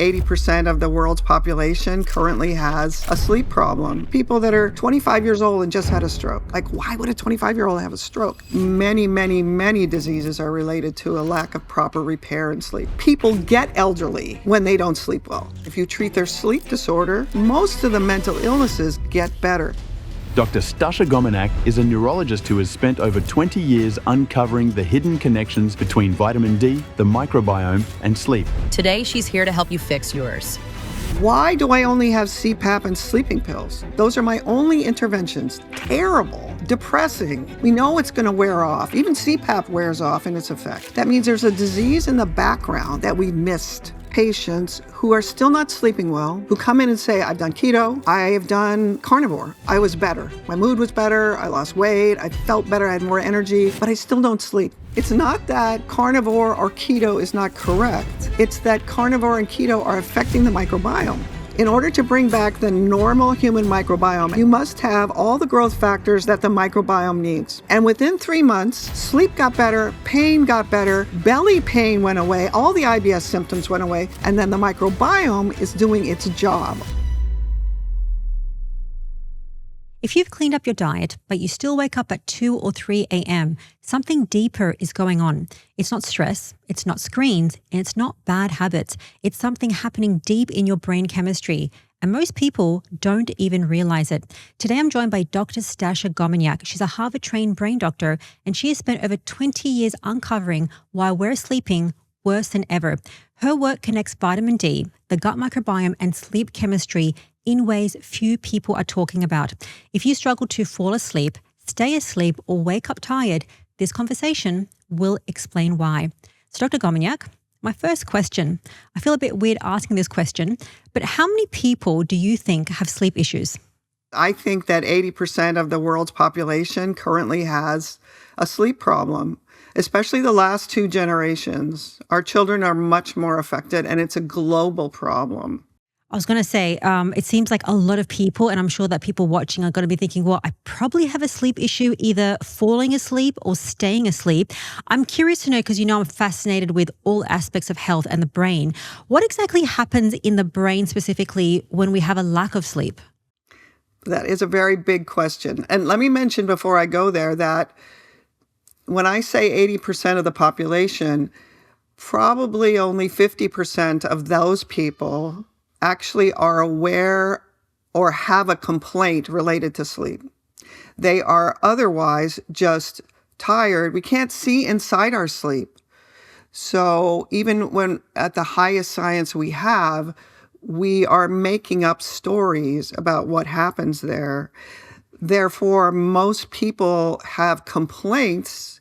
80% of the world's population currently has a sleep problem. People that are 25 years old and just had a stroke. Like, why would a 25-year-old have a stroke? Many diseases are related to a lack of proper repair and sleep. People get elderly when they don't sleep well. If you treat their sleep disorder, most of the mental illnesses get better. Dr. Stasha Gominak is a neurologist who has spent over 20 years uncovering the hidden connections between vitamin D, the microbiome, and sleep. Today, she's here to help you fix yours. Why do I only have CPAP and sleeping pills? Those are my only interventions. Terrible, depressing. We know it's going to wear off. Even CPAP wears off in its effect. That means there's a disease in the background that we missed. Patients who are still not sleeping well, who come in and say, I've done keto, I have done carnivore, I was better. My mood was better, I lost weight, I felt better, I had more energy, but I still don't sleep. It's not that carnivore or keto is not correct. It's that carnivore and keto are affecting the microbiome. In order to bring back the normal human microbiome, you must have all the growth factors that the microbiome needs. And within 3 months, sleep got better, pain got better, belly pain went away, all the IBS symptoms went away, and then the microbiome is doing its job. If you've cleaned up your diet, but you still wake up at 2 or 3 a.m., something deeper is going on. It's not stress, it's not screens, and it's not bad habits. It's something happening deep in your brain chemistry. And most people don't even realize it. Today, I'm joined by Dr. Stasha Gominak. She's a Harvard-trained brain doctor, and she has spent over 20 years uncovering why we're sleeping worse than ever. Her work connects vitamin D, the gut microbiome, and sleep chemistry in ways few people are talking about. If you struggle to fall asleep, stay asleep, or wake up tired, this conversation will explain why. So Dr. Gominak, my first question, I feel a bit weird asking this question, but how many people do you think have sleep issues? I think that 80% of the world's population currently has a sleep problem, especially the last 2 generations. Our children are much more affected, and it's a global problem. I was going to say, it seems like a lot of people, and I'm sure that people watching are going to be thinking, well, I probably have a sleep issue, either falling asleep or staying asleep. I'm curious to know, because I'm fascinated with all aspects of health and the brain. What exactly happens in the brain specifically when we have a lack of sleep? That is a very big question. And let me mention before I go there that when I say 80% of the population, probably only 50% of those people actually are aware or have a complaint related to sleep. They are otherwise just tired. We can't see inside our sleep. So even when at the highest science we have, we are making up stories about what happens there. Therefore, most people have complaints,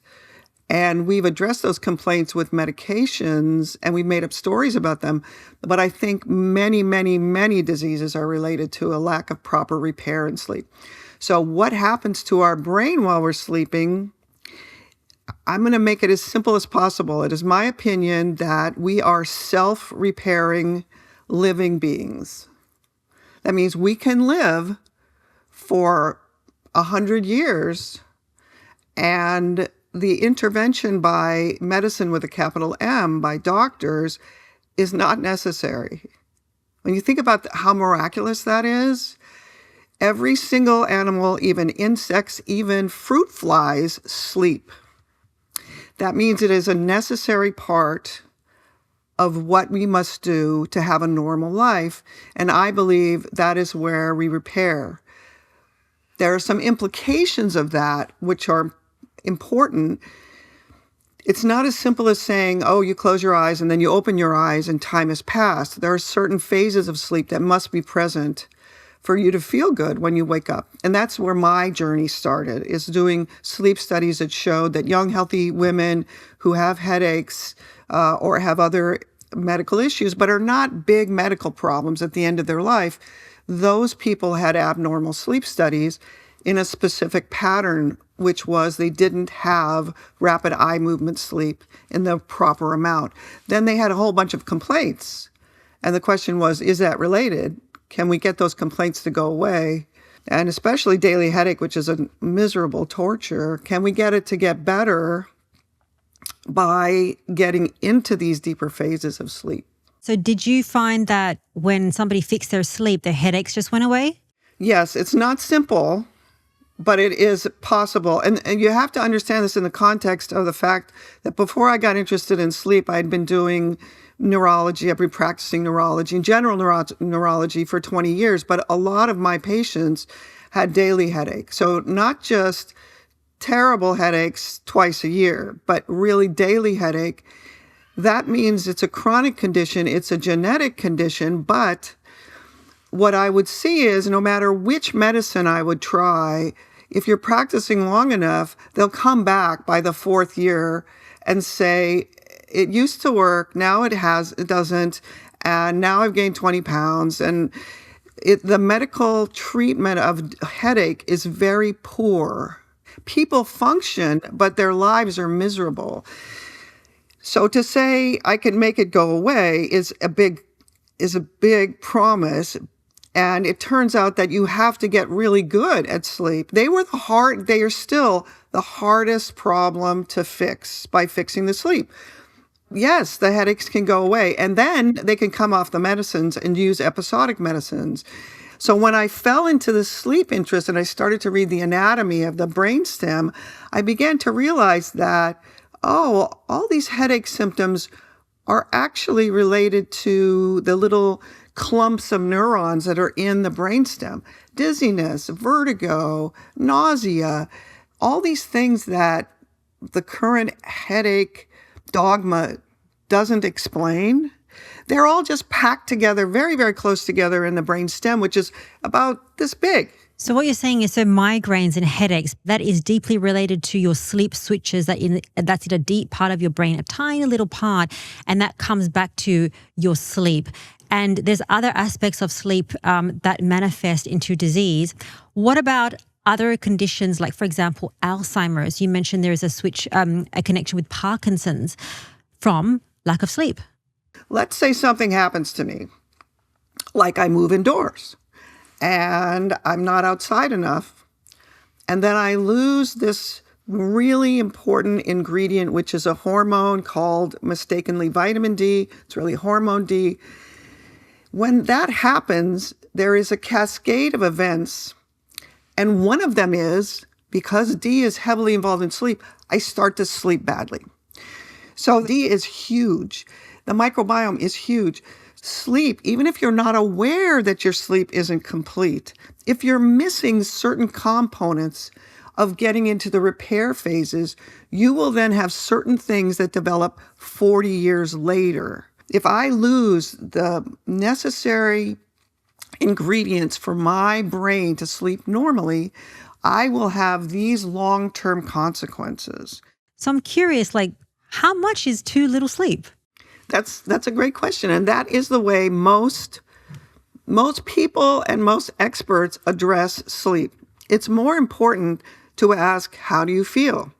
and we've addressed those complaints with medications, and we've made up stories about them. But I think many diseases are related to a lack of proper repair and sleep. So what happens to our brain while we're sleeping? I'm going to make it as simple as possible. It is my opinion that we are self-repairing living beings. That means we can live for 100 years, and the intervention by medicine with a capital M, by doctors, is not necessary. When you think about how miraculous that is, every single animal, even insects, even fruit flies, sleep. That means it is a necessary part of what we must do to have a normal life, and I believe that is where we repair. There are some implications of that which are important. It's not as simple as saying, oh, you close your eyes and then you open your eyes and time has passed. There are certain phases of sleep that must be present for you to feel good when you wake up. And that's where my journey started, is doing sleep studies that showed that young, healthy women who have headaches or have other medical issues, but are not big medical problems at the end of their life, those people had abnormal sleep studies in a specific pattern, which was they didn't have rapid eye movement sleep in the proper amount. Then they had a whole bunch of complaints. And the question was, is that related? Can we get those complaints to go away? And especially daily headache, which is a miserable torture, can we get it to get better by getting into these deeper phases of sleep? So did you find that when somebody fixed their sleep, their headaches just went away? Yes, it's not simple, but it is possible. And you have to understand this in the context of the fact that before I got interested in sleep, I'd been doing neurology. I've been practicing neurology and general neurology for 20 years, but a lot of my patients had daily headache. So not just terrible headaches twice a year, but really daily headache. That means it's a chronic condition, it's a genetic condition, but what I would see is no matter which medicine I would try, if you're practicing long enough, they'll come back by the fourth year and say, it used to work, now it doesn't, and now I've gained 20 pounds. And the medical treatment of headache is very poor. People function, but their lives are miserable. So to say I can make it go away is a big promise. And it turns out that you have to get really good at sleep. They are still the hardest problem to fix by fixing the sleep. Yes, the headaches can go away, and then they can come off the medicines and use episodic medicines. So when I fell into the sleep interest and I started to read the anatomy of the brainstem, I began to realize that, all these headache symptoms are actually related to the little clumps of neurons that are in the brainstem. Dizziness, vertigo, nausea, all these things that the current headache dogma doesn't explain. They're all just packed together, very, very close together in the brainstem, which is about this big. So what you're saying is, so migraines and headaches, that is deeply related to your sleep switches that's in a deep part of your brain, a tiny little part, and that comes back to your sleep. And there's other aspects of sleep that manifest into disease. What about other conditions, like, for example, Alzheimer's? You mentioned there is a connection with Parkinson's from lack of sleep. Let's say something happens to me, like I move indoors and I'm not outside enough, and then I lose this really important ingredient, which is a hormone called mistakenly vitamin D. It's really hormone D. When that happens, there is a cascade of events, and one of them is, because D is heavily involved in sleep, I start to sleep badly. So D is huge. The microbiome is huge. Sleep, even if you're not aware that your sleep isn't complete, if you're missing certain components of getting into the repair phases, you will then have certain things that develop 40 years later. If I lose the necessary ingredients for my brain to sleep normally, I will have these long-term consequences. So I'm curious, how much is too little sleep? That's a great question. And that is the way most people and most experts address sleep. It's more important to ask, how do you feel?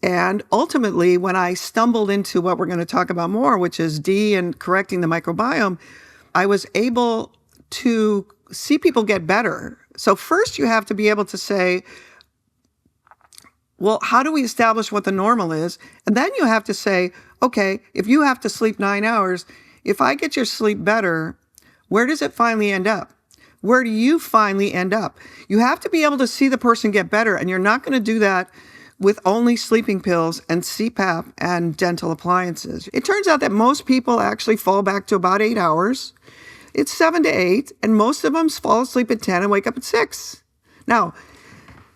And ultimately, when I stumbled into what we're going to talk about more, which is D and correcting the microbiome, I was able to see people get better. So first you have to be able to say, well, how do we establish what the normal is? And then you have to say, okay, if you have to sleep 9 hours, if I get your sleep better, where does it finally end up? Where do you finally end up? You have to be able to see the person get better, and you're not going to do that with only sleeping pills and CPAP and dental appliances. It turns out that most people actually fall back to about 8 hours. It's 7 to 8, and most of them fall asleep at 10 and wake up at 6. Now,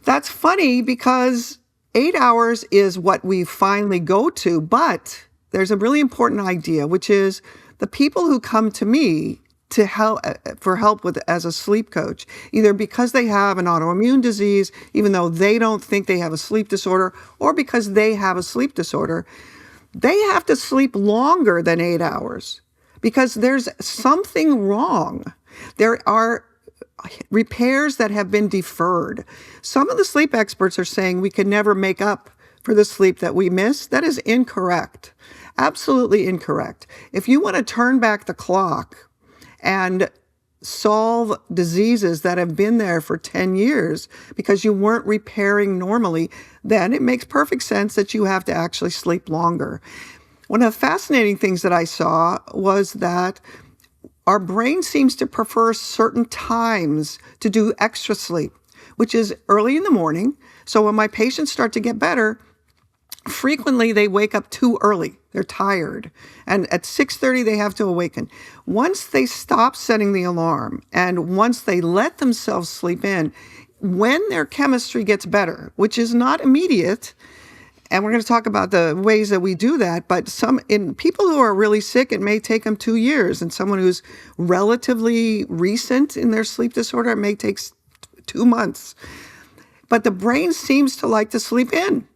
that's funny because 8 hours is what we finally go to, but there's a really important idea, which is the people who come to me to help with as a sleep coach, either because they have an autoimmune disease, even though they don't think they have a sleep disorder, or because they have a sleep disorder, they have to sleep longer than 8 hours because there's something wrong. There are repairs that have been deferred. Some of the sleep experts are saying we can never make up for the sleep that we miss. That is incorrect. Absolutely incorrect. If you want to turn back the clock and solve diseases that have been there for 10 years because you weren't repairing normally, then it makes perfect sense that you have to actually sleep longer. One of the fascinating things that I saw was that our brain seems to prefer certain times to do extra sleep, which is early in the morning. So when my patients start to get better, frequently they wake up too early. They're tired. And at 6:30, they have to awaken. Once they stop setting the alarm and once they let themselves sleep in, when their chemistry gets better, which is not immediate, and we're going to talk about the ways that we do that, but in people who are really sick, it may take them 2 years. And someone who's relatively recent in their sleep disorder, it may take 2 months. But the brain seems to like to sleep in,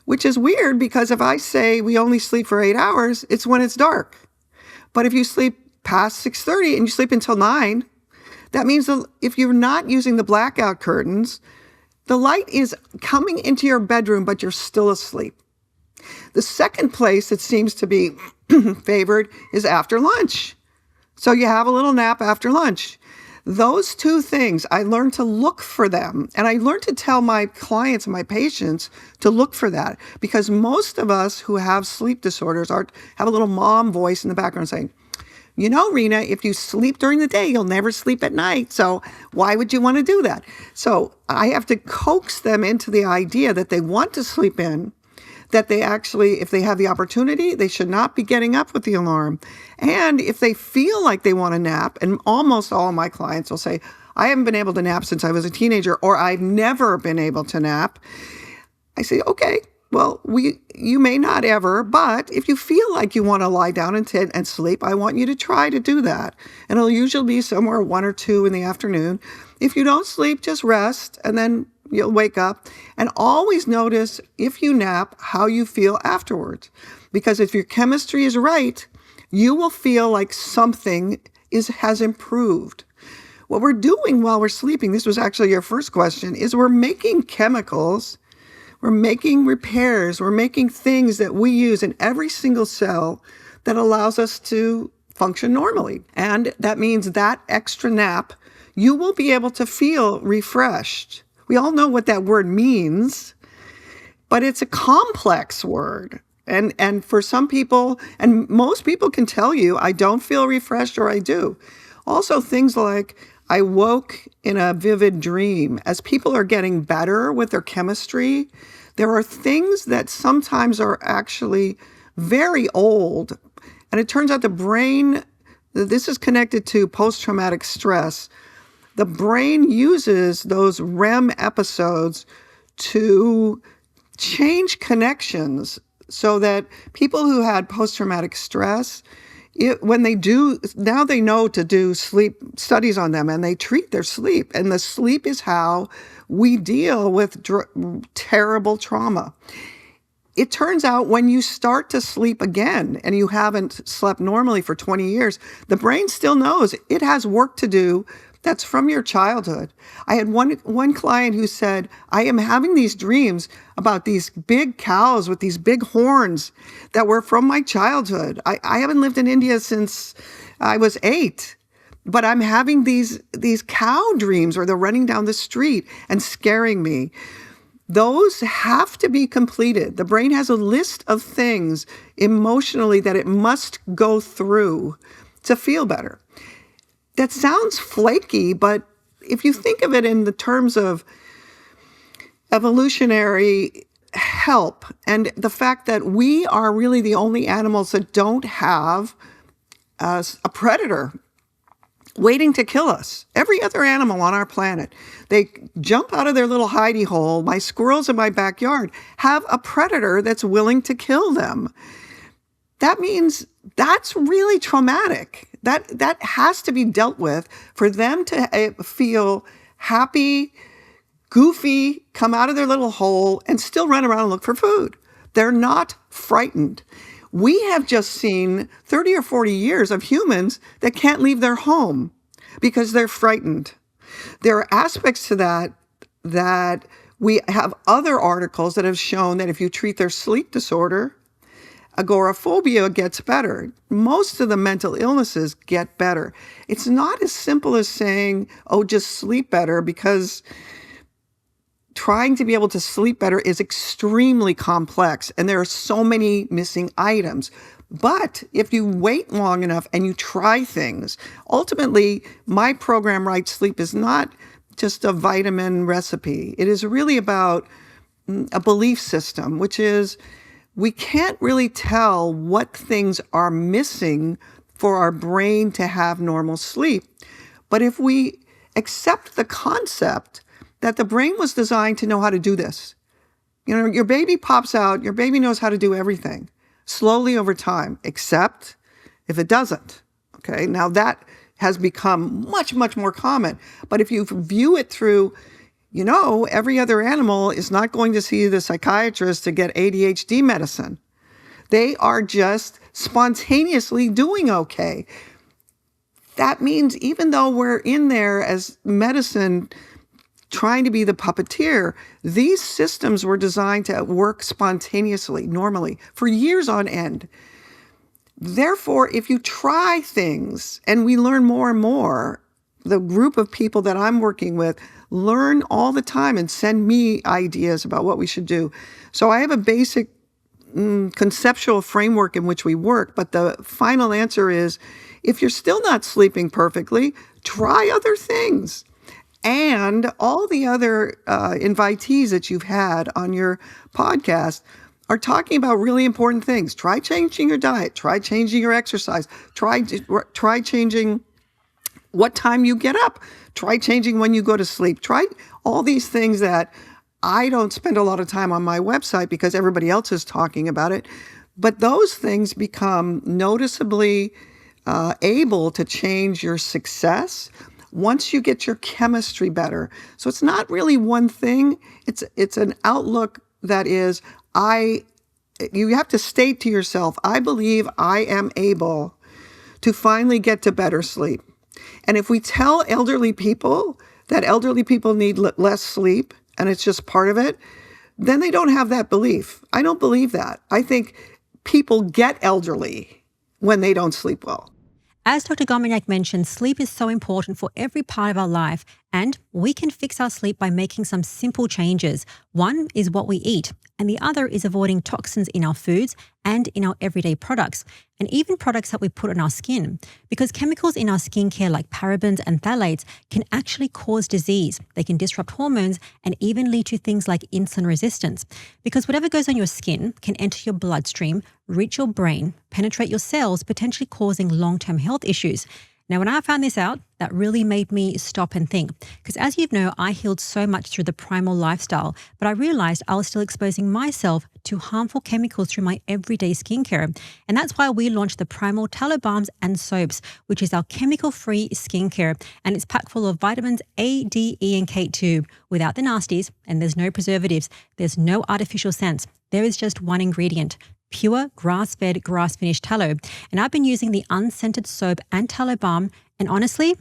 which is weird because if I say we only sleep for 8 hours, it's when it's dark. But if you sleep past 6:30 and you sleep until 9, that means that if you're not using the blackout curtains, the light is coming into your bedroom, but you're still asleep. The second place that seems to be favored is after lunch. So you have a little nap after lunch. Those two things, I learned to look for them. And I learned to tell my clients and my patients to look for that. Because most of us who have sleep disorders have a little mom voice in the background saying, you know, Rena, if you sleep during the day, you'll never sleep at night. So why would you want to do that? So I have to coax them into the idea that they want to sleep in, that they actually, if they have the opportunity, they should not be getting up with the alarm. And if they feel like they want to nap, and almost all of my clients will say, I haven't been able to nap since I was a teenager, or I've never been able to nap. I say, okay, well, you may not ever, but if you feel like you want to lie down and sleep, I want you to try to do that. And it'll usually be somewhere 1 or 2 in the afternoon. If you don't sleep, just rest, and then you'll wake up. And always notice, if you nap, how you feel afterwards. Because if your chemistry is right, you will feel like something has improved. What we're doing while we're sleeping, this was actually your first question, is we're making chemicals. We're making repairs, we're making things that we use in every single cell that allows us to function normally. And that means that extra nap, you will be able to feel refreshed. We all know what that word means, but it's a complex word. And for some people, and most people can tell you, I don't feel refreshed or I do. Also things like, I woke in a vivid dream. As people are getting better with their chemistry, there are things that sometimes are actually very old. And it turns out the brain, this is connected to post-traumatic stress. The brain uses those REM episodes to change connections so that people who had post-traumatic stress, when they do, now they know to do sleep studies on them and they treat their sleep. And the sleep is how we deal with terrible trauma. It turns out when you start to sleep again and you haven't slept normally for 20 years, the brain still knows it has work to do that's from your childhood. I had one client who said, I am having these dreams about these big cows with these big horns that were from my childhood. I haven't lived in India since I was 8, but I'm having these cow dreams where they're running down the street and scaring me. Those have to be completed. The brain has a list of things emotionally that it must go through to feel better. That sounds flaky, but if you think of it in the terms of evolutionary help and the fact that we are really the only animals that don't have a predator waiting to kill us. Every other animal on our planet, they jump out of their little hidey hole. My squirrels in my backyard have a predator that's willing to kill them. That means that's really traumatic. That has to be dealt with for them to feel happy, goofy, come out of their little hole and still run around and look for food. They're not frightened. We have just seen 30 or 40 years of humans that can't leave their home because they're frightened. There are aspects to that we have other articles that have shown that if you treat their sleep disorder, agoraphobia gets better. Most of the mental illnesses get better. It's not as simple as saying, oh, just sleep better, because trying to be able to sleep better is extremely complex, and there are so many missing items. But if you wait long enough and you try things, ultimately, my program, Right Sleep, is not just a vitamin recipe. It is really about a belief system, which is we can't really tell what things are missing for our brain to have normal sleep. But if we accept the concept that the brain was designed to know how to do this, your baby pops out, your baby knows how to do everything slowly over time, except if it doesn't. Okay, now that has become much, much more common. But if you view it through, every other animal is not going to see the psychiatrist to get ADHD medicine. They are just spontaneously doing okay. That means even though we're in there as medicine trying to be the puppeteer, these systems were designed to work spontaneously, normally, for years on end. Therefore, if you try things, and we learn more and more, the group of people that I'm working with learn all the time and send me ideas about what we should do. So I have a basic conceptual framework in which we work, but the final answer is, if you're still not sleeping perfectly, try other things. And all the other invitees that you've had on your podcast are talking about really important things. Try changing your diet. Try changing your exercise. Try changing what time you get up. Try changing when you go to sleep. Try all these things that I don't spend a lot of time on my website because everybody else is talking about it. But those things become noticeably able to change your success once you get your chemistry better. So it's not really one thing. It's an outlook that is, you have to state to yourself, I believe I am able to finally get to better sleep. And if we tell elderly people that elderly people need less sleep and it's just part of it, then they don't have that belief. I don't believe that. I think people get elderly when they don't sleep well. As Dr. Gominak mentioned, sleep is so important for every part of our life, and we can fix our sleep by making some simple changes. One is what we eat, and the other is avoiding toxins in our foods and in our everyday products, and even products that we put on our skin. Because chemicals in our skincare like parabens and phthalates can actually cause disease. They can disrupt hormones and even lead to things like insulin resistance. Because whatever goes on your skin can enter your bloodstream, reach your brain, penetrate your cells, potentially causing long-term health issues. Now, when I found this out, that really made me stop and think. Because as you know, I healed so much through the Primal lifestyle, but I realized I was still exposing myself to harmful chemicals through my everyday skincare. And that's why we launched the Primal tallow balms and soaps, which is our chemical-free skincare. And it's packed full of vitamins A, D, E, and K2 without the nasties. And there's no preservatives. There's no artificial scents. There is just one ingredient: pure grass-fed, grass-finished tallow. And I've been using the unscented soap and tallow balm, and honestly,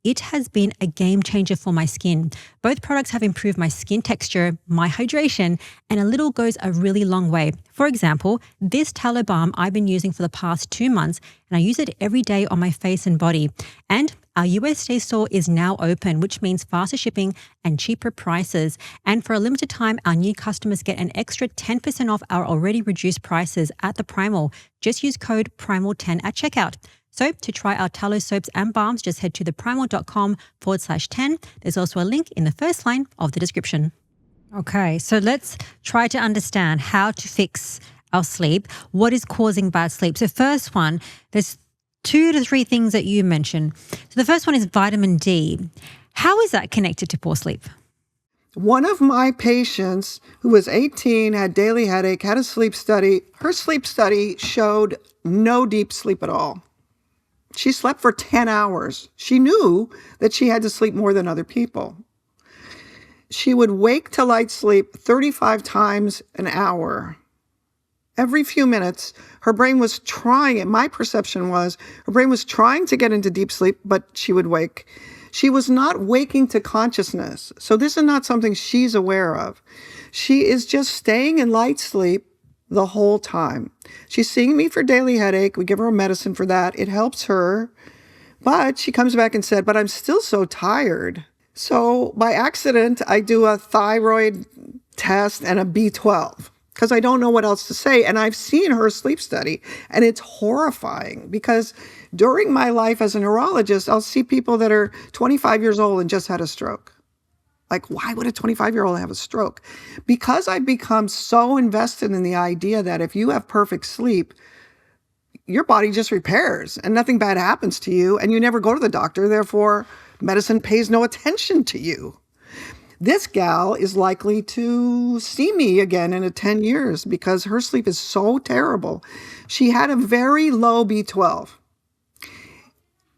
it has been a game changer for my skin. Both products have improved my skin texture, my hydration, and a little goes a really long way. For example, this tallow balm I've been using for the past 2 months, and I use it every day on my face and body. And our USA store is now open, which means faster shipping and cheaper prices. And for a limited time, our new customers get an extra 10% off our already reduced prices at the Primal. Just use code PRIMAL10 at checkout. So to try our tallow soaps and balms, just head to theprimal.com/10. There's also a link in the first line of the description. Okay, so let's try to understand how to fix our sleep. What is causing bad sleep? So first one, there's 2 to 3 things that you mentioned. So the first one is vitamin D. How is that connected to poor sleep? One of my patients who was 18, had daily headache, had a sleep study. Her sleep study showed no deep sleep at all. She slept for 10 hours. She knew that she had to sleep more than other people. She would wake to light sleep 35 times an hour. Every few minutes, her brain was trying, and my perception was, her brain was trying to get into deep sleep, but she would wake. She was not waking to consciousness. So this is not something she's aware of. She is just staying in light sleep the whole time. She's seeing me for daily headache. We give her a medicine for that. It helps her. But she comes back and said, but I'm still so tired. So by accident, I do a thyroid test and a B12 because I don't know what else to say. And I've seen her sleep study, and it's horrifying because during my life as a neurologist, I'll see people that are 25 years old and just had a stroke. Like, why would a 25-year-old have a stroke? Because I've become so invested in the idea that if you have perfect sleep, your body just repairs and nothing bad happens to you, and you never go to the doctor. Therefore, medicine pays no attention to you. This gal is likely to see me again in 10 years because her sleep is so terrible. She had a very low B12.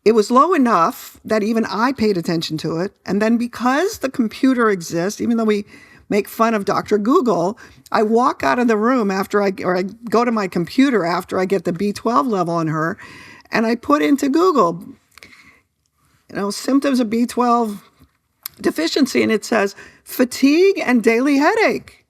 It was low enough that even I paid attention to it. And then because the computer exists, even though we make fun of Dr. Google, I walk out of the room I go to my computer after I get the B12 level on her, and I put into Google, symptoms of B12 deficiency, and it says fatigue and daily headache.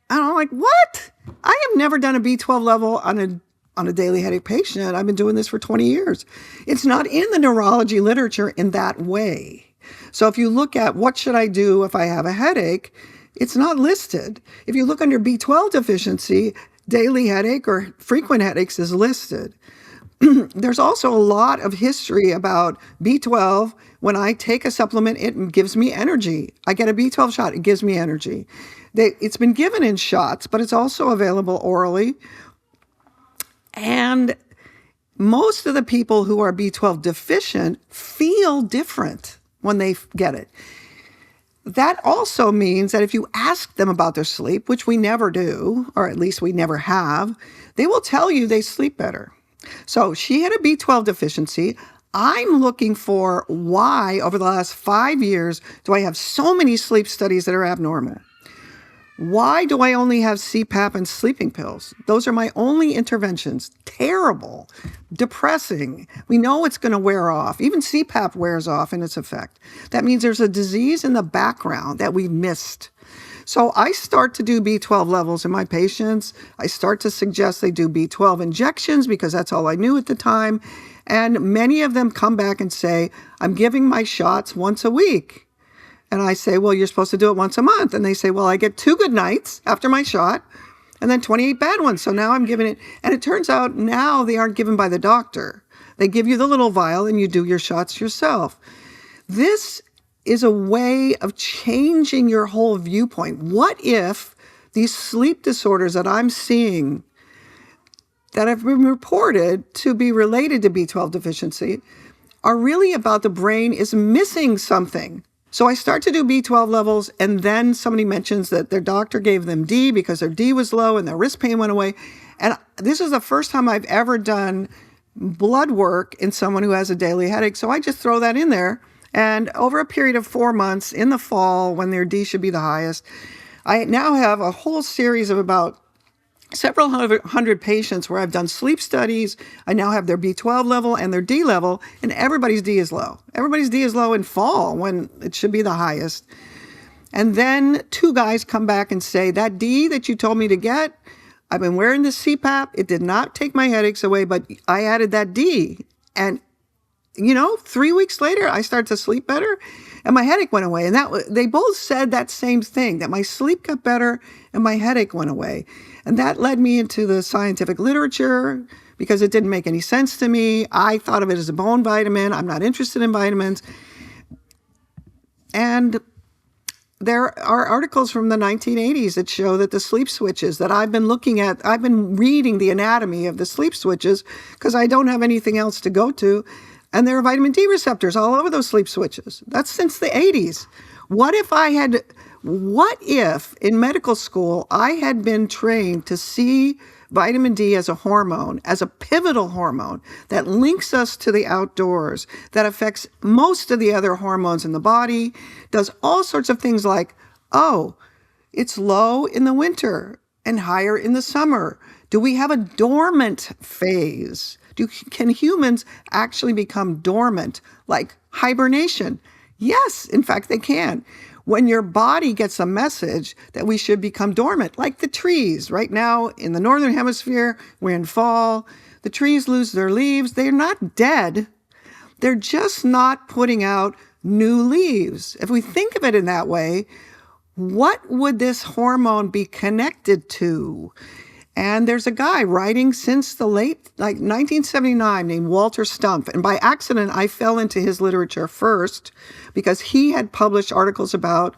And I'm like, what? I have never done a B12 level on a daily headache patient. I've been doing this for 20 years. It's not in the neurology literature in that way. So if you look at what should I do if I have a headache, it's not listed. If you look under B12 deficiency, daily headache or frequent headaches is listed. There's also a lot of history about B12. When I take a supplement, it gives me energy. I get a B12 shot, it gives me energy. It's been given in shots, but it's also available orally. And most of the people who are B12 deficient feel different when they get it. That also means that if you ask them about their sleep, which we never do, or at least we never have, they will tell you they sleep better. So she had a B12 deficiency. I'm looking for why over the last 5 years do I have so many sleep studies that are abnormal? Why do I only have CPAP and sleeping pills? Those are my only interventions. Terrible, depressing. We know it's going to wear off. Even CPAP wears off in its effect. That means there's a disease in the background that we've missed. So I start to do B12 levels in my patients. I start to suggest they do B12 injections because that's all I knew at the time. And many of them come back and say, I'm giving my shots once a week. And I say, well, you're supposed to do it once a month. And they say, well, I get 2 good nights after my shot and then 28 bad ones. So now I'm giving it. And it turns out now they aren't given by the doctor. They give you the little vial and you do your shots yourself. This is a way of changing your whole viewpoint. What if these sleep disorders that I'm seeing that have been reported to be related to B12 deficiency are really about the brain is missing something? So I start to do B12 levels, and then somebody mentions that their doctor gave them D because their D was low and their wrist pain went away. And this is the first time I've ever done blood work in someone who has a daily headache. So I just throw that in there. And over a period of 4 months in the fall, when their D should be the highest, I now have a whole series of about several hundred patients where I've done sleep studies. I now have their B12 level and their D level, and everybody's D is low. Everybody's D is low in fall when it should be the highest. And then 2 guys come back and say, that D that you told me to get, I've been wearing this CPAP. It did not take my headaches away, but I added that D. And 3 weeks later, I started to sleep better and my headache went away. And they both said that same thing, that my sleep got better and my headache went away. And that led me into the scientific literature because it didn't make any sense to me. I thought of it as a bone vitamin. I'm not interested in vitamins. And there are articles from the 1980s that show that the sleep switches that I've been looking at, I've been reading the anatomy of the sleep switches because I don't have anything else to go to. And there are vitamin D receptors all over those sleep switches. That's since the 80s. What if in medical school I had been trained to see vitamin D as a hormone, as a pivotal hormone that links us to the outdoors, that affects most of the other hormones in the body, does all sorts of things like, it's low in the winter and higher in the summer. Do we have a dormant phase? Can humans actually become dormant, like hibernation? Yes, in fact, they can. When your body gets a message that we should become dormant, like the trees. Right now in the northern hemisphere, we're in fall. The trees lose their leaves. They're not dead. They're just not putting out new leaves. If we think of it in that way, what would this hormone be connected to? And there's a guy writing since the late, 1979, named Walter Stumpf. And by accident, I fell into his literature first because he had published articles about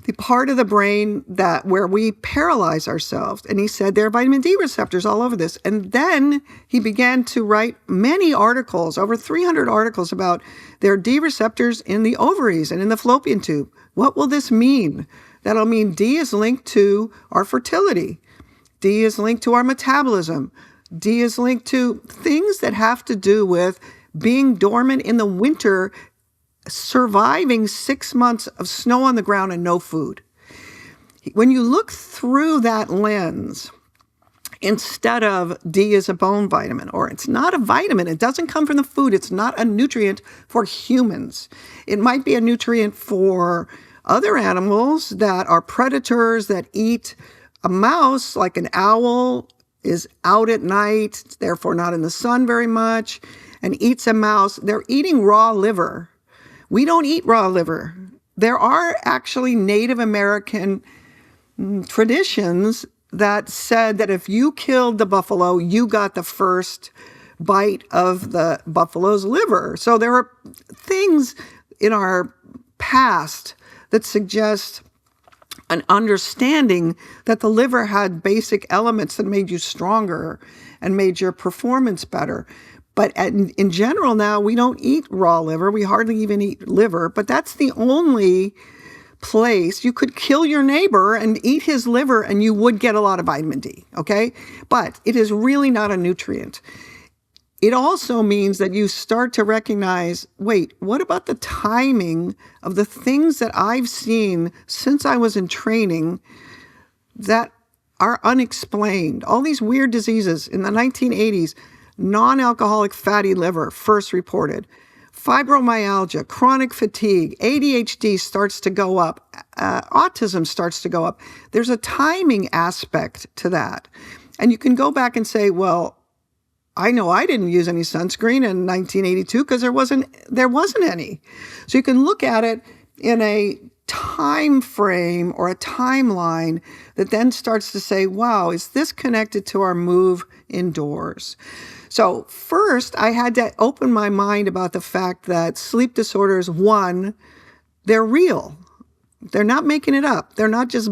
the part of the brain where we paralyze ourselves. And he said there are vitamin D receptors all over this. And then he began to write many articles, over 300 articles, about there are D receptors in the ovaries and in the fallopian tube. What will this mean? That'll mean D is linked to our fertility. D is linked to our metabolism. D is linked to things that have to do with being dormant in the winter, surviving 6 months of snow on the ground and no food. When you look through that lens, instead of D is a bone vitamin, or it's not a vitamin, it doesn't come from the food, it's not a nutrient for humans. It might be a nutrient for other animals that are predators that eat a mouse, like an owl is out at night, therefore not in the sun very much, and eats a mouse. They're eating raw liver. We don't eat raw liver. There are actually Native American traditions that said that if you killed the buffalo, you got the first bite of the buffalo's liver. So there are things in our past that suggest an understanding that the liver had basic elements that made you stronger and made your performance better. But in general now, we don't eat raw liver. We hardly even eat liver. But that's the only place you could kill your neighbor and eat his liver and you would get a lot of vitamin D, okay? But it is really not a nutrient. It also means that you start to recognize, wait, what about the timing of the things that I've seen since I was in training that are unexplained? All these weird diseases in the 1980s, non-alcoholic fatty liver first reported, fibromyalgia, chronic fatigue, ADHD starts to go up, autism starts to go up. There's a timing aspect to that. And you can go back and say, well, I know I didn't use any sunscreen in 1982 because there wasn't any. So you can look at it in a time frame or a timeline that then starts to say, wow, is this connected to our move indoors? So first, I had to open my mind about the fact that sleep disorders, one, they're real. They're not making it up. They're not just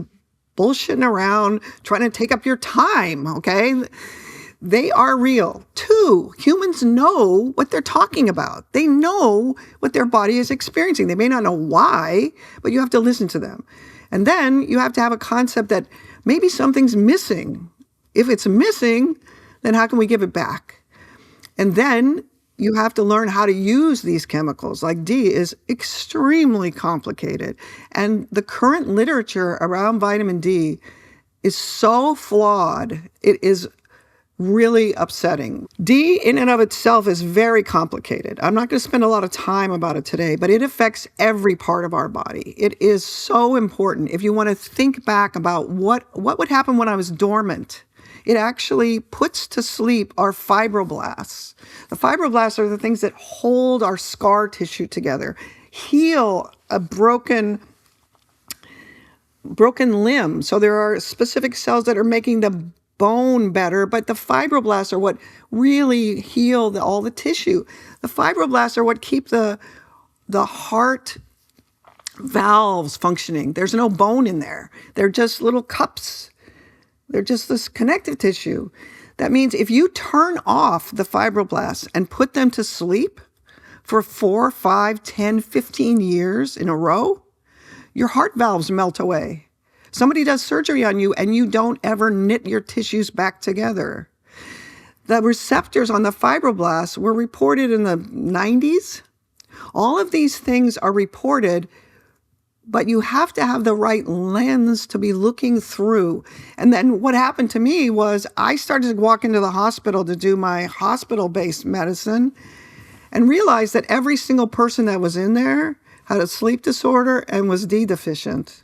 bullshitting around trying to take up your time, okay? They are real. Two, humans know what they're talking about. They know what their body is experiencing. They may not know why, but you have to listen to them. And then you have to have a concept that maybe something's missing. If it's missing, then how can we give it back? And then you have to learn how to use these chemicals. Like D is extremely complicated. And the current literature around vitamin D is so flawed, it is really upsetting. D in and of itself is very complicated. I'm not going to spend a lot of time about it today, but it affects every part of our body. It is so important. If you want to think back about what would happen when I was dormant, it actually puts to sleep our fibroblasts. The fibroblasts are the things that hold our scar tissue together, heal a broken limb. So there are specific cells that are making the bone better, but the fibroblasts are what really heal all the tissue. The fibroblasts are what keep the heart valves functioning. There's no bone in there. They're just little cups. They're just this connective tissue. That means if you turn off the fibroblasts and put them to sleep for 4, 5, 10, 15 years in a row, your heart valves melt away. Somebody does surgery on you and you don't ever knit your tissues back together. The receptors on the fibroblasts were reported in the 90s. All of these things are reported, but you have to have the right lens to be looking through. And then what happened to me was I started to walk into the hospital to do my hospital-based medicine and realized that every single person that was in there had a sleep disorder and was D deficient.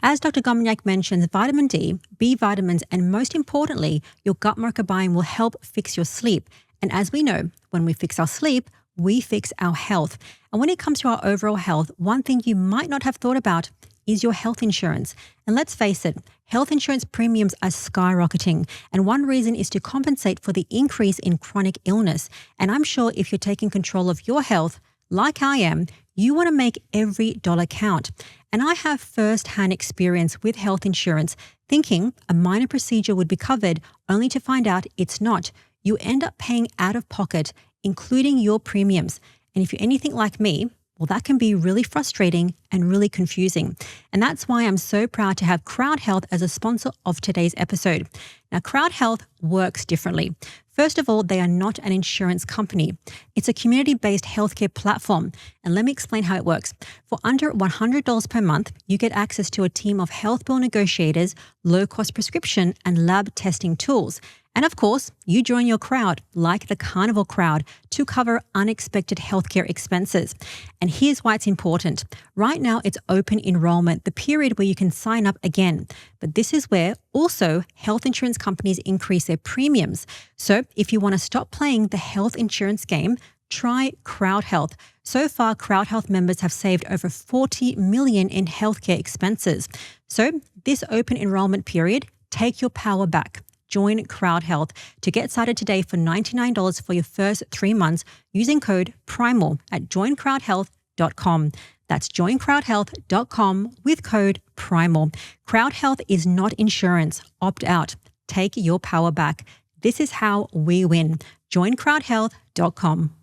As Dr. Gominak mentions, vitamin D, B vitamins, and most importantly, your gut microbiome will help fix your sleep. And as we know, when we fix our sleep, we fix our health. And when it comes to our overall health, one thing you might not have thought about is your health insurance. And let's face it, health insurance premiums are skyrocketing. And one reason is to compensate for the increase in chronic illness. And I'm sure if you're taking control of your health, like I am, you want to make every dollar count. And I have first-hand experience with health insurance, thinking a minor procedure would be covered, only to find out it's not. You end up paying out of pocket, including your premiums. And if you're anything like me, well, that can be really frustrating and really confusing. And that's why I'm so proud to have CrowdHealth as a sponsor of today's episode. Now, CrowdHealth works differently. First of all, they are not an insurance company. It's a community-based healthcare platform. And let me explain how it works. For under $100 per month, you get access to a team of health bill negotiators, low-cost prescription, and lab testing tools. And of course, you join your crowd, like the carnival crowd, to cover unexpected healthcare expenses. And here's why it's important. Right now, it's open enrollment, the period where you can sign up again. But this is where also health insurance companies increase their premiums. So if you want to stop playing the health insurance game, try CrowdHealth. So far, CrowdHealth members have saved over $40 million in healthcare expenses. So this open enrollment period, take your power back. Join CrowdHealth. To get started today for $99 for your first 3 months using code PRIMAL at joincrowdhealth.com. That's joincrowdhealth.com with code PRIMAL. CrowdHealth is not insurance. Opt out. Take your power back. This is how we win. Joincrowdhealth.com.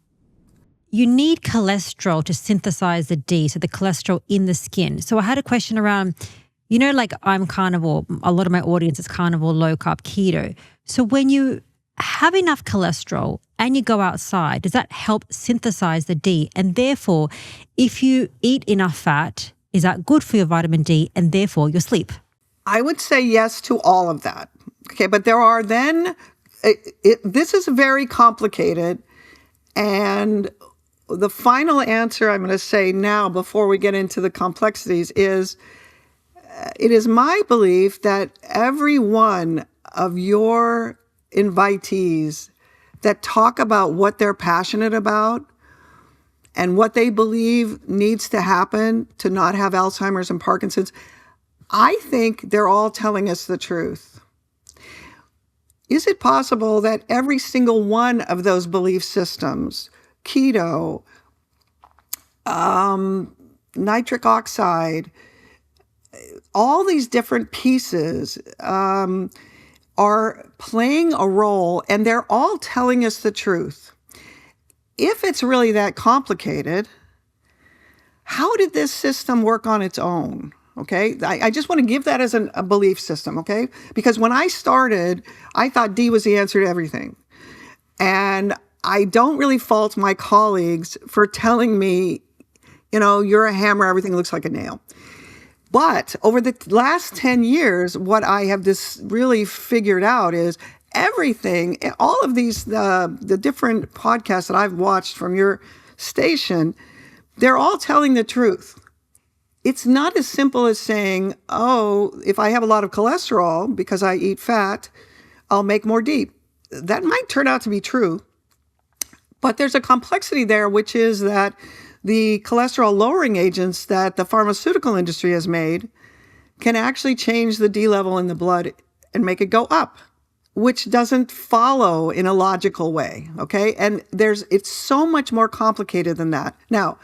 You need cholesterol to synthesize the D, so the cholesterol in the skin. So I had a question around, like I'm carnivore, a lot of my audience is carnivore, low carb, keto. So when you have enough cholesterol and you go outside, does that help synthesize the D? And therefore, if you eat enough fat, is that good for your vitamin D and therefore your sleep? I would say yes to all of that. Okay, but there are then, this is very complicated. And the final answer I'm going to say now before we get into the complexities is, it is my belief that every one of your invitees that talk about what they're passionate about and what they believe needs to happen to not have Alzheimer's and Parkinson's, I think they're all telling us the truth. Is it possible that every single one of those belief systems, keto, nitric oxide, all these different pieces are playing a role, and they're all telling us the truth? If it's really that complicated, how did this system work on its own? Okay, I just want to give that as a belief system, okay? Because when I started, I thought D was the answer to everything. And I don't really fault my colleagues for telling me, you're a hammer, everything looks like a nail. But over the last 10 years, what I have really figured out is everything, all of these, the different podcasts that I've watched from your station, they're all telling the truth. It's not as simple as saying, if I have a lot of cholesterol because I eat fat, I'll make more D. That might turn out to be true. But there's a complexity there, which is that the cholesterol lowering agents that the pharmaceutical industry has made can actually change the D level in the blood and make it go up, which doesn't follow in a logical way, okay? And it's so much more complicated than that. Now,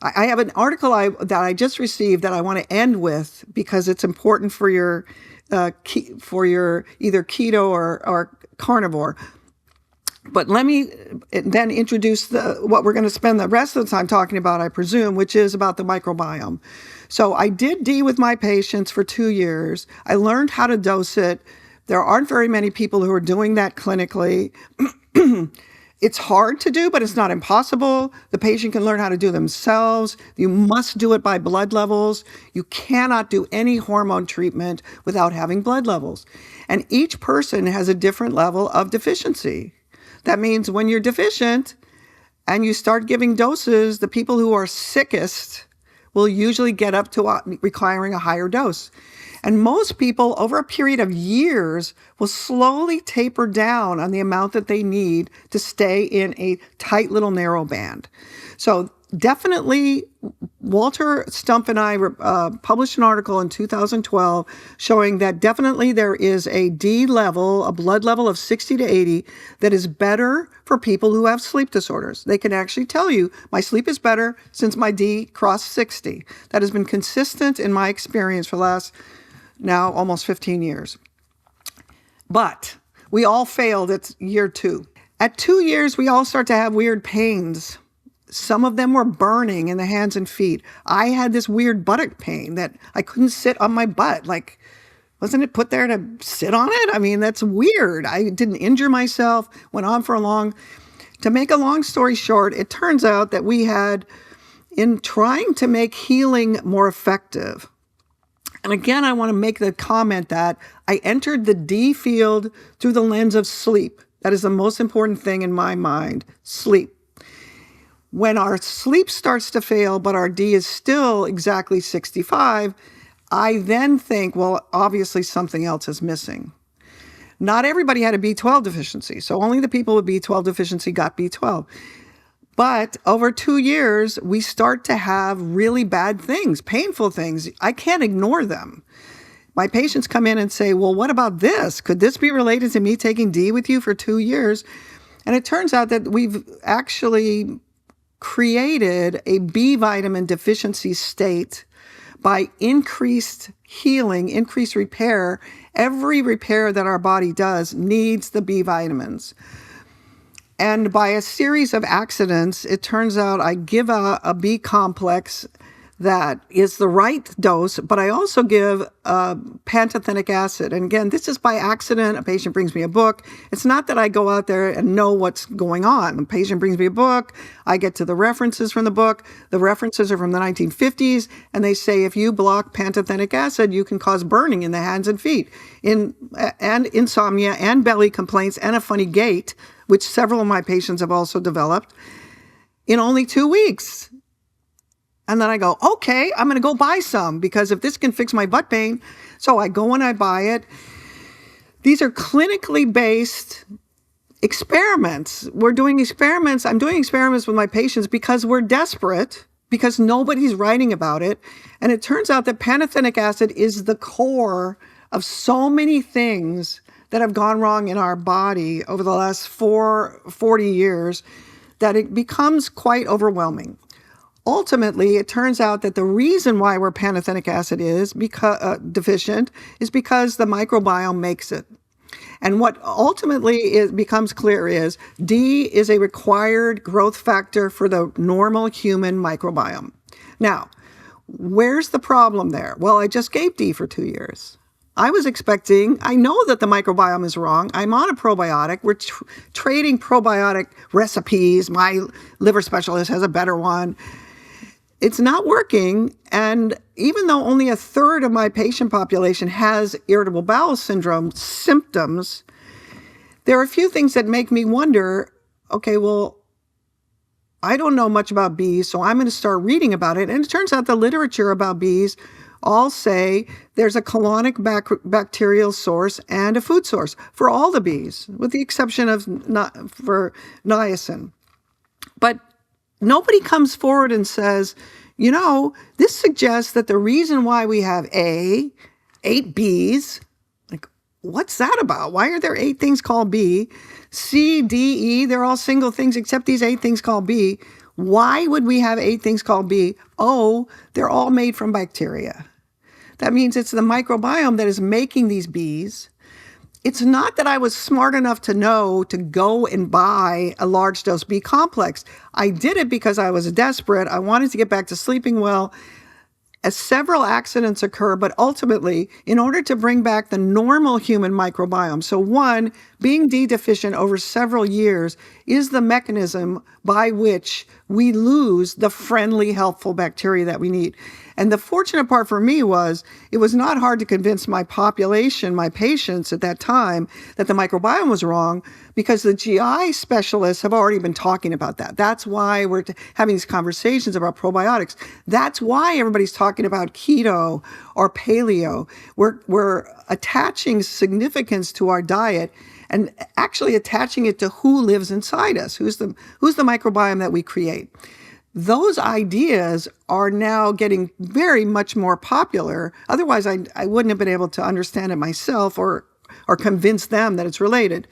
I have an article that I just received that I want to end with because it's important for your either keto or carnivore. But let me then introduce what we're going to spend the rest of the time talking about, I presume, which is about the microbiome. So I did D with my patients for 2 years. I learned how to dose it. There aren't very many people who are doing that clinically. It's hard to do, but it's not impossible. The patient can learn how to do themselves. You must do it by blood levels. You cannot do any hormone treatment without having blood levels. And each person has a different level of deficiency. That means when you're deficient and you start giving doses, the people who are sickest will usually get up to requiring a higher dose. And most people, over a period of years, will slowly taper down on the amount that they need to stay in a tight little narrow band. So definitely, Walter Stump and I published an article in 2012 showing that definitely there is a D level, a blood level of 60 to 80 that is better for people who have sleep disorders. They can actually tell you, my sleep is better since my D crossed 60. That has been consistent in my experience for the last now almost 15 years. But we all failed at year 2. At 2 years, we all start to have weird pains. Some of them were burning in the hands and feet. I had this weird buttock pain that I couldn't sit on my butt. Like, wasn't it put there to sit on it? I mean, that's weird. I didn't injure myself, went on for a long. To make a long story short, it turns out that we had, in trying to make healing more effective, and again, I want to make the comment that I entered the D field through the lens of sleep. That is the most important thing in my mind, sleep. When our sleep starts to fail, but our D is still exactly 65, I then think, well, obviously something else is missing. Not everybody had a B12 deficiency, so only the people with B12 deficiency got B12. But over 2 years, we start to have really bad things, painful things. I can't ignore them. My patients come in and say, well, what about this? Could this be related to me taking D with you for 2 years? And it turns out that we've actually created a B vitamin deficiency state by increased healing, increased repair. Every repair that our body does needs the B vitamins. And by a series of accidents, it turns out I give a B complex that is the right dose, but I also give pantothenic acid. And again, this is by accident. A patient brings me a book. It's not that I go out there and know what's going on. A patient brings me a book. I get to the references from the book. The references are from the 1950s, and they say if you block pantothenic acid, you can cause burning in the hands and feet, and insomnia, and belly complaints, and a funny gait, which several of my patients have also developed, in only 2 weeks. And then I go, okay, I'm going to go buy some because if this can fix my butt pain. So I go and I buy it. These are clinically based experiments. We're doing experiments. I'm doing experiments with my patients because we're desperate, because nobody's writing about it. And it turns out that pantothenic acid is the core of so many things that have gone wrong in our body over the last 40 years that it becomes quite overwhelming. Ultimately, it turns out that the reason why we're pantothenic acid is deficient is because the microbiome makes it. And what ultimately becomes clear is D is a required growth factor for the normal human microbiome. Now, where's the problem there? Well, I just gave D for 2 years. I know that the microbiome is wrong. I'm on a probiotic. We're trading probiotic recipes. My liver specialist has a better one. It's not working. And even though only a third of my patient population has irritable bowel syndrome symptoms, there are a few things that make me wonder, okay, well, I don't know much about bees, so I'm going to start reading about it. And it turns out the literature about bees all say there's a colonic bacterial source and a food source for all the bees, with the exception of for niacin. But nobody comes forward and says, you know, this suggests that the reason why we have 8 Bs, like, what's that about? Why are there 8 things called B? C, D, E, they're all single things except these 8 things called B. Why would we have 8 things called B? Oh, they're all made from bacteria. That means it's the microbiome that is making these Bs. It's not that I was smart enough to know to go and buy a large dose B complex. I did it because I was desperate. I wanted to get back to sleeping well. As several accidents occur, but ultimately, in order to bring back the normal human microbiome, so one, being D deficient over several years is the mechanism by which we lose the friendly, helpful bacteria that we need. And the fortunate part for me was it was not hard to convince my population, my patients at that time, that the microbiome was wrong, because the GI specialists have already been talking about that. That's why we're having these conversations about probiotics. That's why everybody's talking about keto or paleo. We're attaching significance to our diet and actually attaching it to who lives inside us, who's the microbiome that we create. Those ideas are now getting very much more popular. Otherwise, I wouldn't have been able to understand it myself or convince them that it's related.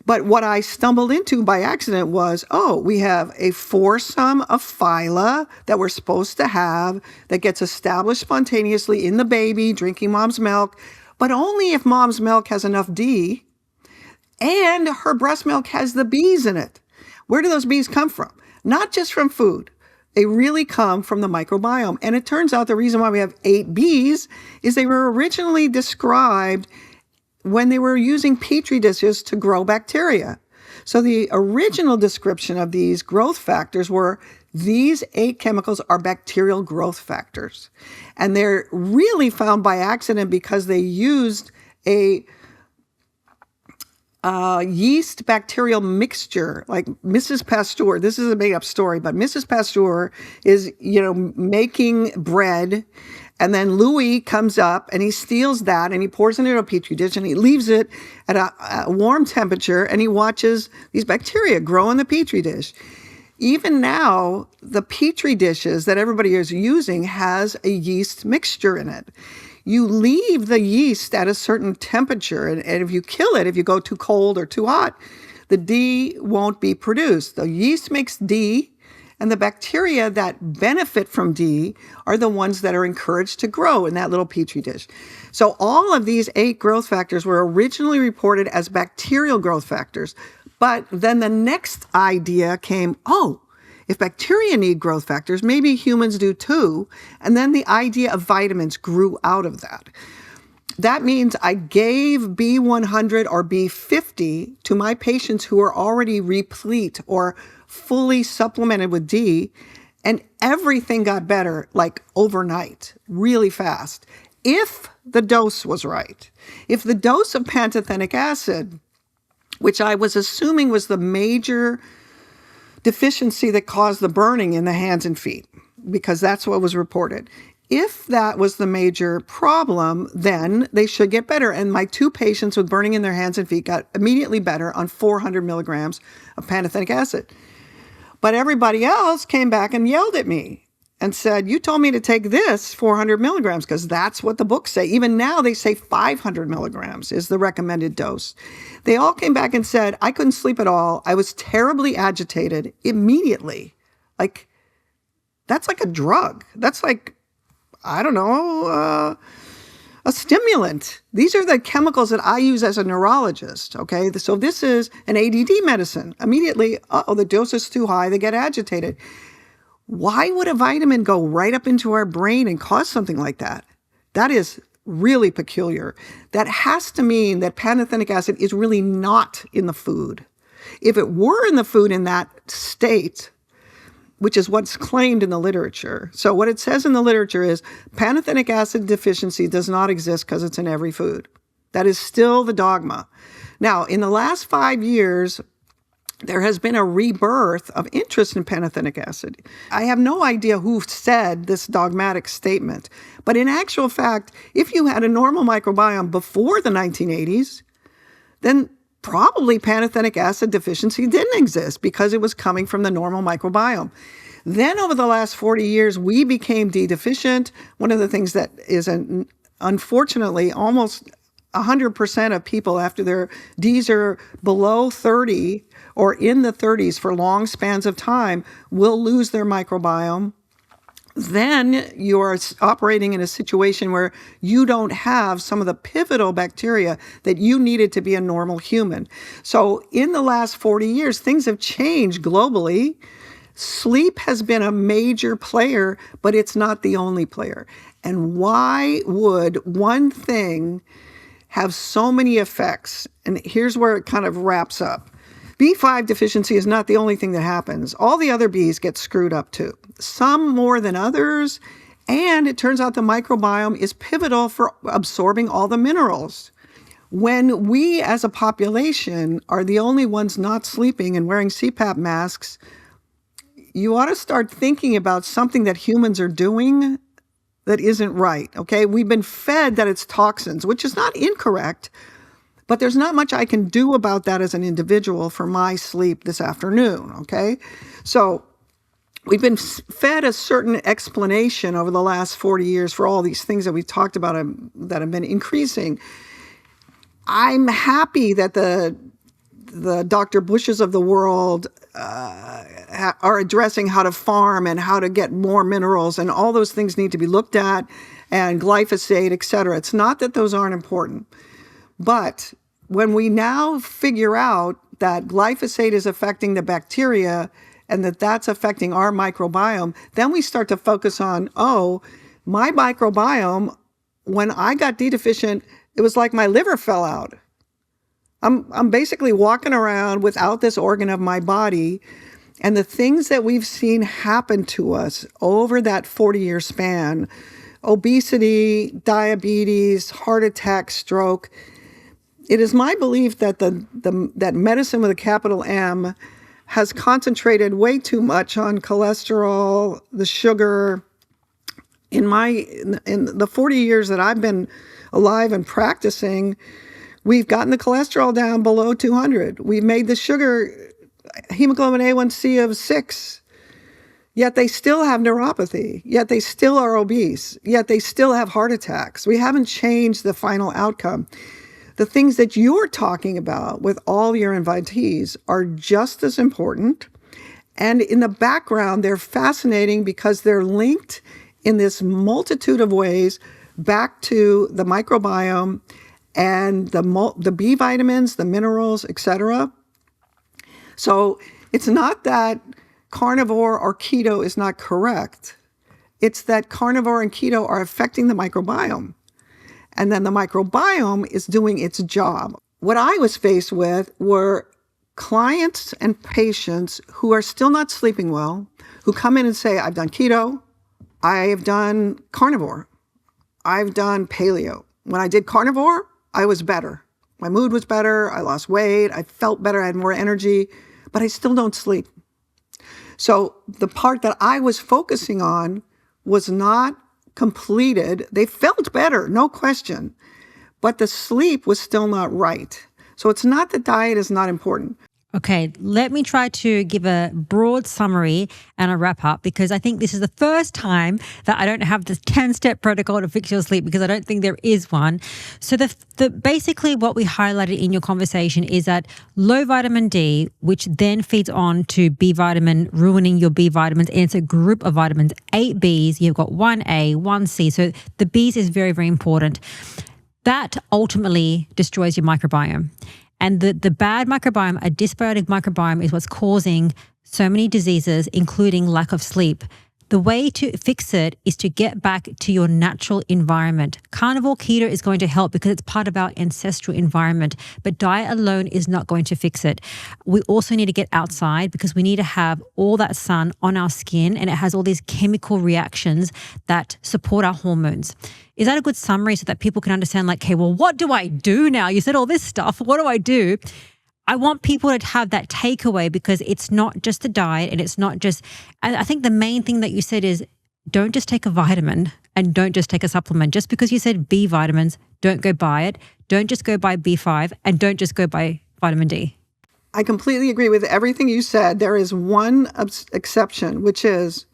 But what I stumbled into by accident was, we have a foursome of phyla that we're supposed to have that gets established spontaneously in the baby drinking mom's milk, but only if mom's milk has enough D and her breast milk has the Bs in it. Where do those Bs come from? Not just from food. They really come from the microbiome. And it turns out the reason why we have 8 Bs is they were originally described when they were using petri dishes to grow bacteria. So the original description of these growth factors were these 8 chemicals are bacterial growth factors. And they're really found by accident because they used a yeast bacterial mixture, like Mrs. Pasteur. This is a made up story, but Mrs. Pasteur is, making bread. And then Louis comes up and he steals that and he pours it into a petri dish and he leaves it at a warm temperature and he watches these bacteria grow in the petri dish. Even now, the petri dishes that everybody is using has a yeast mixture in it. You leave the yeast at a certain temperature, and if you kill it, if you go too cold or too hot, the D won't be produced. The yeast makes D, and the bacteria that benefit from D are the ones that are encouraged to grow in that little petri dish. So all of these 8 growth factors were originally reported as bacterial growth factors. But then the next idea came, if bacteria need growth factors, maybe humans do too. And then the idea of vitamins grew out of that. That means I gave B100 or B50 to my patients who are already replete or fully supplemented with D, and everything got better like overnight, really fast, if the dose was right. If the dose of pantothenic acid, which I was assuming was the major deficiency that caused the burning in the hands and feet, because that's what was reported. If that was the major problem, then they should get better. And my 2 patients with burning in their hands and feet got immediately better on 400 milligrams of pantothenic acid. But everybody else came back and yelled at me and said, you told me to take this 400 milligrams because that's what the books say. Even now they say 500 milligrams is the recommended dose. They all came back and said, I couldn't sleep at all. I was terribly agitated immediately. Like, that's like a drug. That's like, I don't know, a stimulant. These are the chemicals that I use as a neurologist, okay? So this is an ADD medicine. Immediately, the dose is too high, they get agitated. Why would a vitamin go right up into our brain and cause something like that? That is really peculiar. That has to mean that pantothenic acid is really not in the food. If it were in the food in that state, which is what's claimed in the literature. So what it says in the literature is pantothenic acid deficiency does not exist because it's in every food. That is still the dogma. Now, in the last 5 years, there has been a rebirth of interest in pantothenic acid. I have no idea who said this dogmatic statement, but in actual fact, if you had a normal microbiome before the 1980s, then probably pantothenic acid deficiency didn't exist because it was coming from the normal microbiome. Then over the last 40 years, we became D deficient. One of the things that is unfortunately almost 100% of people after their Ds are below 30 or in the 30s for long spans of time will lose their microbiome. Then you are operating in a situation where you don't have some of the pivotal bacteria that you needed to be a normal human. So in the last 40 years, things have changed globally. Sleep has been a major player, but it's not the only player. And why would one thing have so many effects? And here's where it kind of wraps up. B5 deficiency is not the only thing that happens. All the other Bs get screwed up too, some more than others. And it turns out the microbiome is pivotal for absorbing all the minerals. When we as a population are the only ones not sleeping and wearing CPAP masks, you ought to start thinking about something that humans are doing that isn't right, okay? We've been fed that it's toxins, which is not incorrect, but there's not much I can do about that as an individual for my sleep this afternoon, okay? So we've been fed a certain explanation over the last 40 years for all these things that we've talked about that have been increasing. I'm happy that the Dr. Bushes of the world are addressing how to farm and how to get more minerals, and all those things need to be looked at, and glyphosate, et cetera. It's not that those aren't important. But when we now figure out that glyphosate is affecting the bacteria and that that's affecting our microbiome, then we start to focus on, oh, my microbiome, when I got D deficient, it was like my liver fell out. I'm basically walking around without this organ of my body. And the things that we've seen happen to us over that 40-year span, obesity, diabetes, heart attack, stroke, it is my belief that that medicine with a capital M has concentrated way too much on cholesterol, the sugar. In the 40 years that I've been alive and practicing, we've gotten the cholesterol down below 200. We've made the sugar, hemoglobin A1C of 6. Yet they still have neuropathy. Yet they still are obese. Yet they still have heart attacks. We haven't changed the final outcome. The things that you're talking about with all your invitees are just as important. And in the background, they're fascinating because they're linked in this multitude of ways back to the microbiome and the B vitamins, the minerals, etc. So it's not that carnivore or keto is not correct. It's that carnivore and keto are affecting the microbiome. And then the microbiome is doing its job. What I was faced with were clients and patients who are still not sleeping well, who come in and say, I've done keto, I have done carnivore, I've done paleo. When I did carnivore, I was better. My mood was better, I lost weight, I felt better, I had more energy, but I still don't sleep. So the part that I was focusing on was not completed. They felt better, no question, but the sleep was still not right. So it's not that diet is not important. Okay, let me try to give a broad summary and a wrap up, because I think this is the first time that I don't have this 10-step protocol to fix your sleep, because I don't think there is one. So the basically what we highlighted in your conversation is that low vitamin D, which then feeds on to B vitamin, ruining your B vitamins, and it's a group of vitamins, 8 Bs, you've got 1A, 1C. So the Bs is very, very important. That ultimately destroys your microbiome. And the bad microbiome, a dysbiotic microbiome, is what's causing so many diseases, including lack of sleep. The way to fix it is to get back to your natural environment. Carnivore keto is going to help because it's part of our ancestral environment, but diet alone is not going to fix it. We also need to get outside because we need to have all that sun on our skin, and it has all these chemical reactions that support our hormones. Is that a good summary so that people can understand, like, okay, well, what do I do now? You said all this stuff. What do I do? I want people to have that takeaway, because it's not just the diet, and it's not just, I think the main thing that you said is don't just take a vitamin and don't just take a supplement. Just because you said B vitamins, don't go buy it. Don't just go buy B5, and don't just go buy vitamin D. I completely agree with everything you said. There is one exception, which is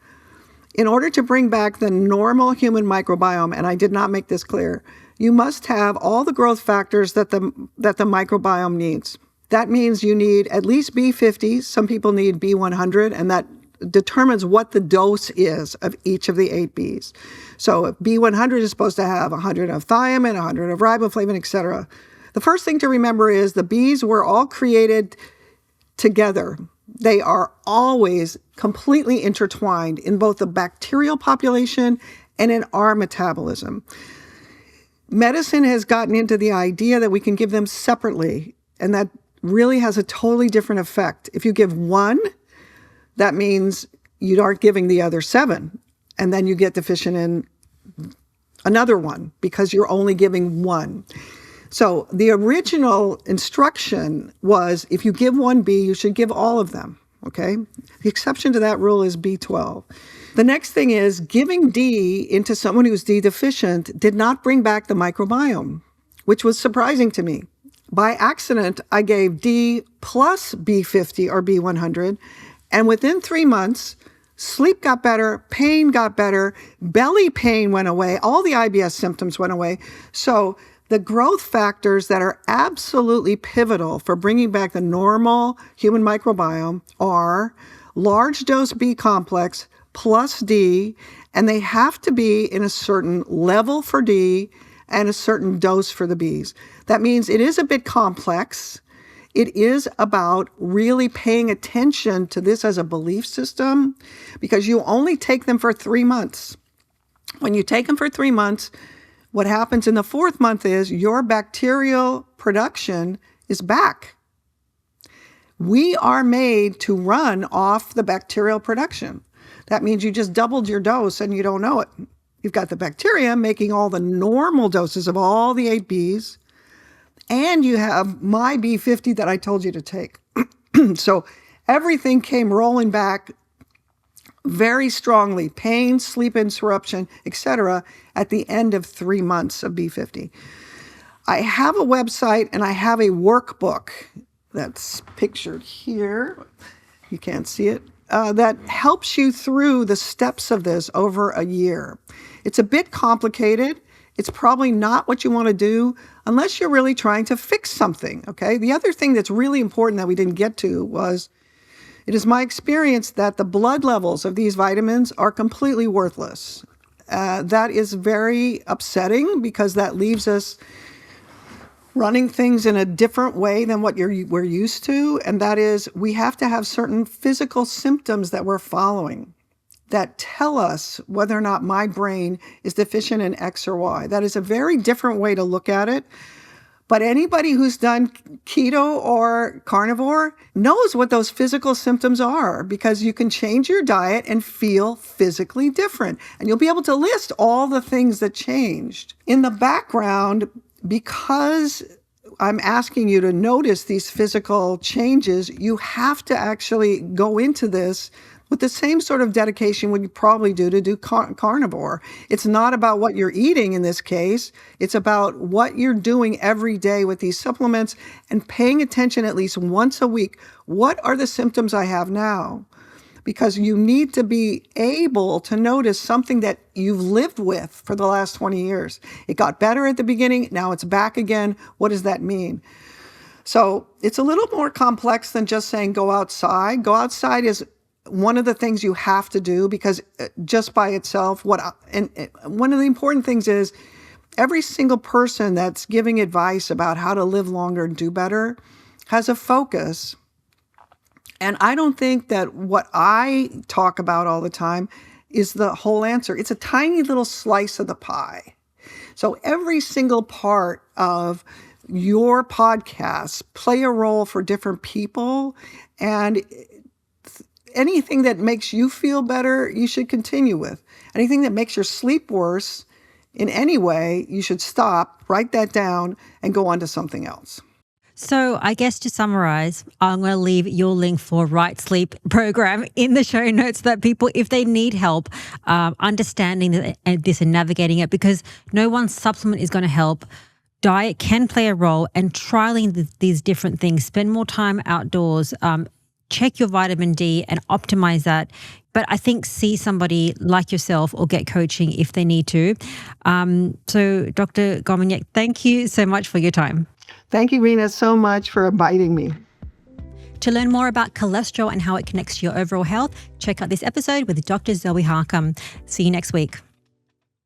in order to bring back the normal human microbiome, and I did not make this clear, you must have all the growth factors that the microbiome needs. That means you need at least B50. Some people need B100, and that determines what the dose is of each of the 8 Bs. So if B100 is supposed to have 100 of thiamine, 100 of riboflavin, etc. The first thing to remember is the Bs were all created together. They are always completely intertwined in both the bacterial population and in our metabolism. Medicine has gotten into the idea that we can give them separately, and that really has a totally different effect. If you give one, that means you aren't giving the other 7, and then you get deficient in another one because you're only giving one. So the original instruction was if you give one B, you should give all of them, okay? The exception to that rule is B12. The next thing is giving D into someone who's D deficient did not bring back the microbiome, which was surprising to me. By accident, I gave D plus B50 or B100, and within 3 months, sleep got better, pain got better, belly pain went away, all the IBS symptoms went away. So the growth factors that are absolutely pivotal for bringing back the normal human microbiome are large dose B complex plus D, and they have to be in a certain level for D and a certain dose for the Bs. That means it is a bit complex. It is about really paying attention to this as a belief system because you only take them for 3 months. When you take them for 3 months, what happens in the 4th month is your bacterial production is back. We are made to run off the bacterial production. That means you just doubled your dose and you don't know it. You've got the bacteria making all the normal doses of all the 8 Bs, and you have my B50 that I told you to take. So everything came rolling back very strongly, pain, sleep interruption, etc., at the end of 3 months of B50. I have a website and I have a workbook that's pictured here. You can't see it. That helps you through the steps of this over a year. It's a bit complicated. It's probably not what you want to do unless you're really trying to fix something, okay? The other thing that's really important that we didn't get to was it is my experience that the blood levels of these vitamins are completely worthless. That is very upsetting because that leaves us running things in a different way than what we're used to. And that is we have to have certain physical symptoms that we're following that tell us whether or not my brain is deficient in X or Y. That is a very different way to look at it. But anybody who's done keto or carnivore knows what those physical symptoms are because you can change your diet and feel physically different. And you'll be able to list all the things that changed. In the background, because I'm asking you to notice these physical changes, you have to actually go into this with the same sort of dedication would you probably do to do carnivore. It's not about what you're eating in this case. It's about what you're doing every day with these supplements and paying attention at least once a week. What are the symptoms I have now? Because you need to be able to notice something that you've lived with for the last 20 years. It got better at the beginning. Now it's back again. What does that mean? So it's a little more complex than just saying go outside. Go outside is one of the things you have to do because just by itself, and one of the important things is every single person that's giving advice about how to live longer and do better has a focus. And I don't think that what I talk about all the time is the whole answer. It's a tiny little slice of the pie. So every single part of your podcast play a role for different people, and anything that makes you feel better, you should continue with. Anything that makes your sleep worse in any way, you should stop, write that down, and go on to something else. So I guess to summarize, I'm going to leave your link for Right Sleep program in the show notes so that people, if they need help understanding this and navigating it, because no one supplement is going to help. Diet can play a role, and trialing these different things. Spend more time outdoors. Check your vitamin D and optimize that. But I think see somebody like yourself or get coaching if they need to. So Dr. Gominak, thank you so much for your time. Thank you, Rena, so much for inviting me. To learn more about cholesterol and how it connects to your overall health, check out this episode with Dr. Zoe Harcum. See you next week.